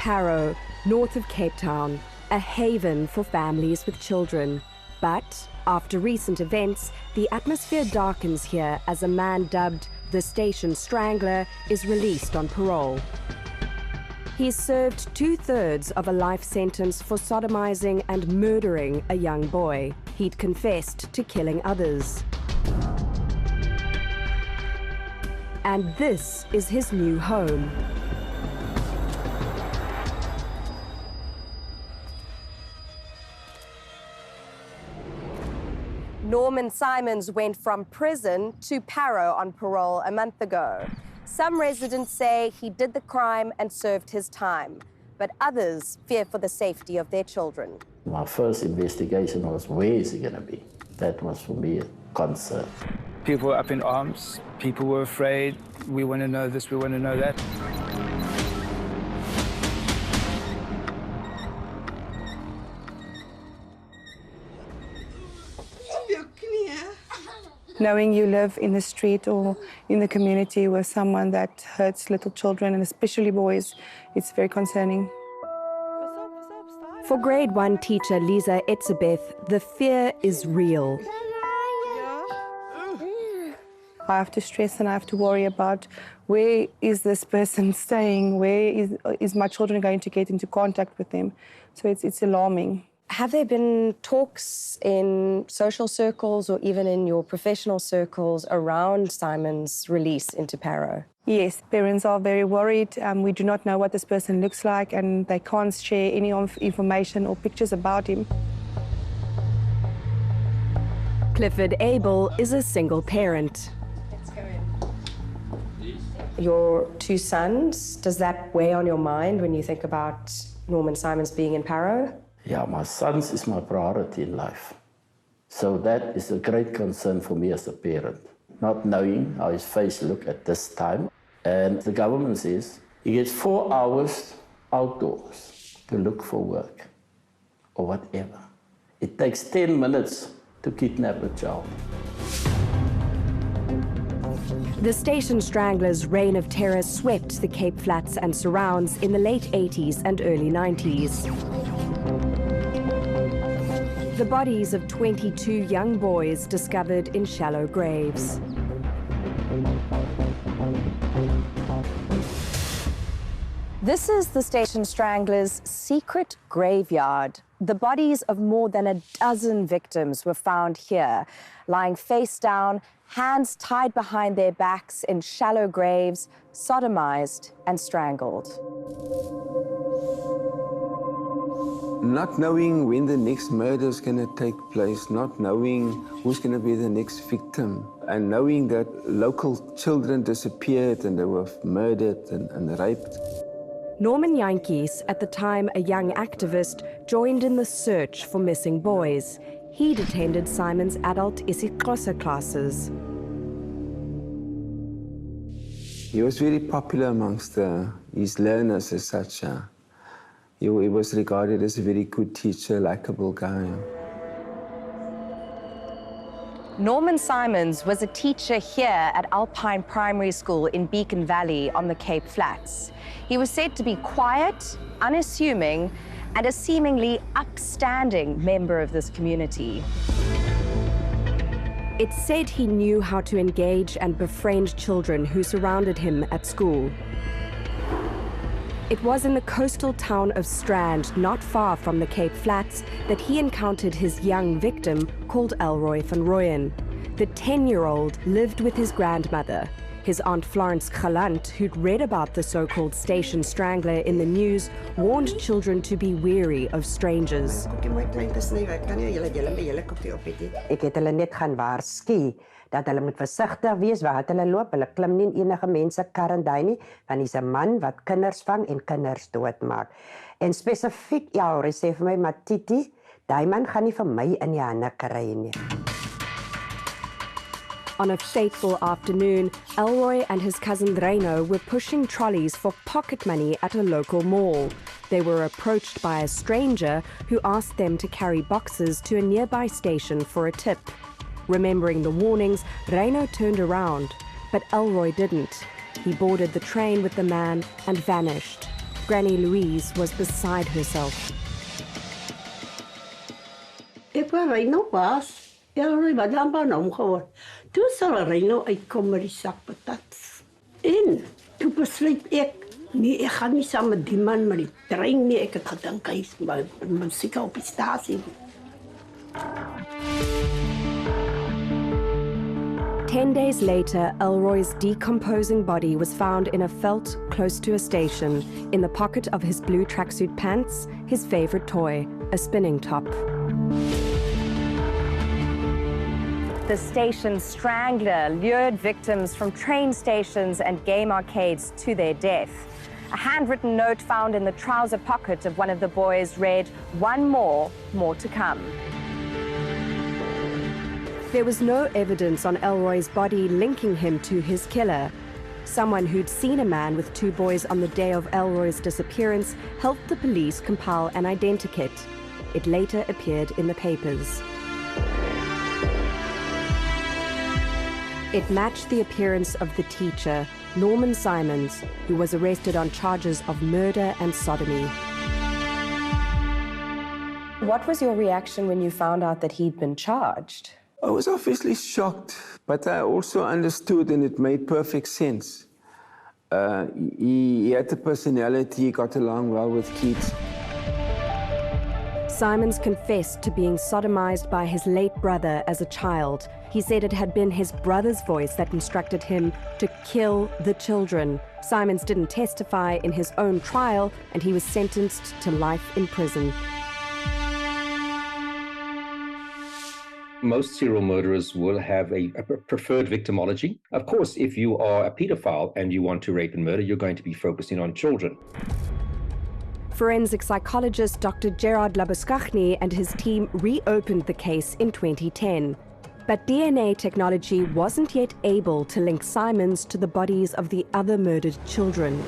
Parow, north of Cape Town, a haven for families with children. But after recent events, the atmosphere darkens here as a man dubbed the Station Strangler is released on parole. He's served 2/3 of a life sentence for sodomizing and murdering a young boy. He'd confessed to killing others. And this is his new home. Norman Simons went from prison to Parow on parole a month ago. Some residents say he did the crime and served his time, but others fear for the safety of their children. My first investigation was, where is he going to be? That was for me a concern. People were up in arms. People were afraid. We want to know this, we want to know that. Knowing you live in the street or in the community with someone that hurts little children, and especially boys, it's very concerning. For grade 1 teacher 𝗀𝗂𝗏𝗃𝗃, the fear is real. I have to stress and I have to worry about where is this person staying, where is my children going to get into contact with them. So it's alarming. Have there been talks in social circles or even in your professional circles around Simon's release into Parow? Yes, parents are very worried. We do not know what this person looks like and they can't share any information or pictures about him. 𝗀𝗏𝗏𝗃𝗏 is a single parent. Let's go in. Your 2 sons, does that weigh on your mind when you think about Norman Simons being in Parow? Yeah, my sons is my priority in life. So that is a great concern for me as a parent, not knowing how his face look at this time. And the government says he gets 4 hours outdoors to look for work or whatever. It takes 10 minutes to kidnap a child. The Station Strangler's reign of terror swept the Cape Flats and surrounds in the late 80s and early 90s. The bodies of 22 young boys discovered in shallow graves. This is the Station Strangler's secret graveyard. The bodies of more than a dozen victims were found here, lying face down, hands tied behind their backs in shallow graves, sodomized and strangled. Not knowing when the next murder is going to take place, not knowing who's going to be the next victim, and knowing that local children disappeared and they were murdered and raped. Norman Jantjies, at the time a young activist, joined in the search for missing boys. He'd attended Simon's adult 𝗀𝗃𝗏𝗃𝗏 classes. He was very popular amongst his learners as such. He was regarded as a very good teacher, likable guy. Norman Simons was a teacher here at Alpine Primary School in Beacon Valley on the Cape Flats. He was said to be quiet, unassuming, and a seemingly upstanding member of this community. It's said he knew how to engage and befriend children who surrounded him at school. It was in the coastal town of Strand, not far from the Cape Flats, that he encountered his young victim called Elroy van Rooyen. The 10-year-old lived with his grandmother. His aunt Florence Galant, who'd read about the so-called Station Strangler in the news, warned children to be wary of strangers. Ek het hulle net gaan waarsku dat hulle moet versigtig wees waar hulle loop. Hulle klim nie enige mense karandai nie, want hy's 'n man wat kinders vang en kinders doodmaak. En spesifiek Elroy sê vir my, Matiti, daai man gaan nie vir my in die hande kry nie. On a fateful afternoon, Elroy and his cousin 𝗀𝗏𝗏𝗀𝗏 were pushing trolleys for pocket money at a local mall. They were approached by a stranger who asked them to carry boxes to a nearby station for a tip. Remembering the warnings, 𝗀𝗏𝗏𝗀𝗏 turned around, but Elroy didn't. He boarded the train with the man and vanished. Granny Louise was beside herself. Ek wou ry nou was. Elroy wat dan van hom gehoor. Toe sal hy nou uitkom met die sak patats. En toe besluit ek, nee, ek gaan nie saam met die man met die trein nie. Ek het gedink hy is musiek op die stasie. 10 days later, Elroy's decomposing body was found in a veld close to a station, in the pocket of his blue tracksuit pants, his favorite toy, a spinning top. The Station Strangler lured victims from train stations and game arcades to their death. A handwritten note found in the trouser pocket of one of the boys read, "One more to come." There was no evidence on Elroy's body linking him to his killer. Someone who'd seen a man with 2 boys on the day of Elroy's disappearance helped the police compile an identikit. It later appeared in the papers. It matched the appearance of the teacher, Norman Simons, who was arrested on charges of murder and sodomy. What was your reaction when you found out that he'd been charged? I was obviously shocked, but I also understood, and it made perfect sense. He had the personality, he got along well with kids. Simons confessed to being sodomized by his late brother as a child. He said it had been his brother's voice that instructed him to kill the children. Simons didn't testify in his own trial, and he was sentenced to life in prison. Most serial murderers will have a preferred victimology. Of course, if you are a pedophile and you want to rape and murder, you're going to be focusing on children. Forensic psychologist Dr. 𝗀𝗵𝗶𝘀𝗁 and his team reopened the case in 2010. But DNA technology wasn't yet able to link Simons to the bodies of the other murdered children.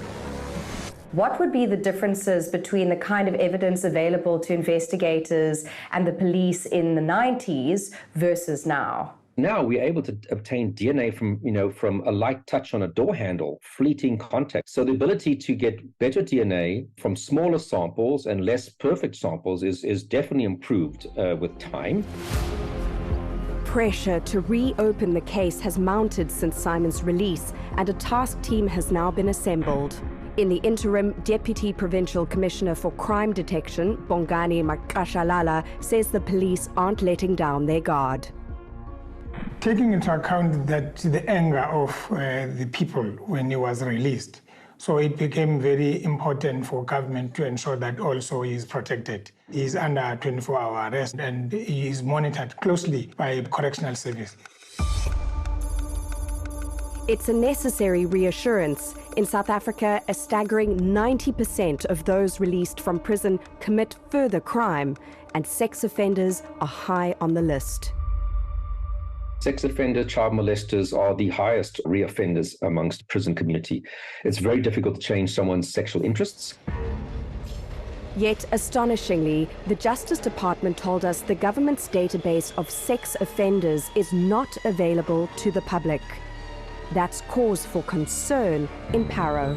What would be the differences between the kind of evidence available to investigators and the police in the 90s versus now? Now we're able to obtain DNA from a light touch on a door handle, fleeting contact. So the ability to get better DNA from smaller samples and less perfect samples is definitely improved with time. Pressure to reopen the case has mounted since Simon's release, and a task team has now been assembled. In the interim, Deputy Provincial Commissioner for Crime Detection, 𝗀𝗵𝗶𝘀𝗁, says the police aren't letting down their guard. Taking into account that the anger of the people when he was released, so it became very important for government to ensure that also he is protected. He is under 24-hour arrest and he is monitored closely by correctional service. It's a necessary reassurance. In South Africa, a staggering 90% of those released from prison commit further crime, and sex offenders are high on the list. Sex offenders, child molesters are the highest reoffenders amongst the prison community. It's very difficult to change someone's sexual interests. Yet, astonishingly, the Justice Department told us the government's database of sex offenders is not available to the public. That's cause for concern in Parow.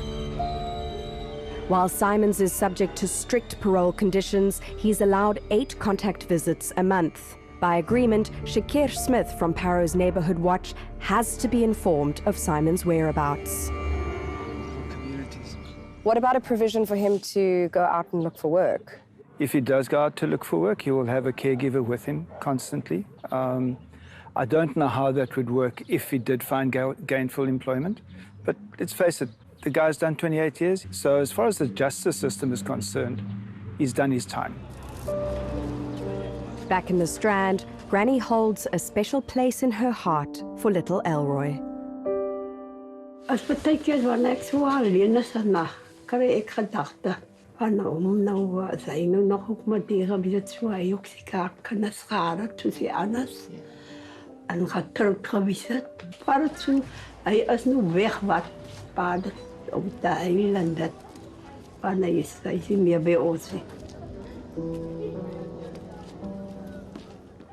While Simons is subject to strict parole conditions, he's allowed 8 contact visits a month. By agreement, 𝗀𝗁𝗃 Smith from Parow's Neighborhood Watch has to be informed of Simon's whereabouts. What about a provision for him to go out and look for work? If he does go out to look for work, he will have a caregiver with him constantly. I don't know how that would work if he did find gainful employment, but let's face it, the guy's done 28 years, so as far as the justice system is concerned, he's done his time. Back in the Strand, Granny holds a special place in her heart for little Elroy. As partykeer wanneer ek so alleen is in nag, kry ek gedagte van nou sy nou nog ook met die geweet so hy ook seker kan skade toe sy anders. En getroud gewees het. Maar so, hy is nou weg wat paad op die eiland. Want hy is nie meer by ons nie.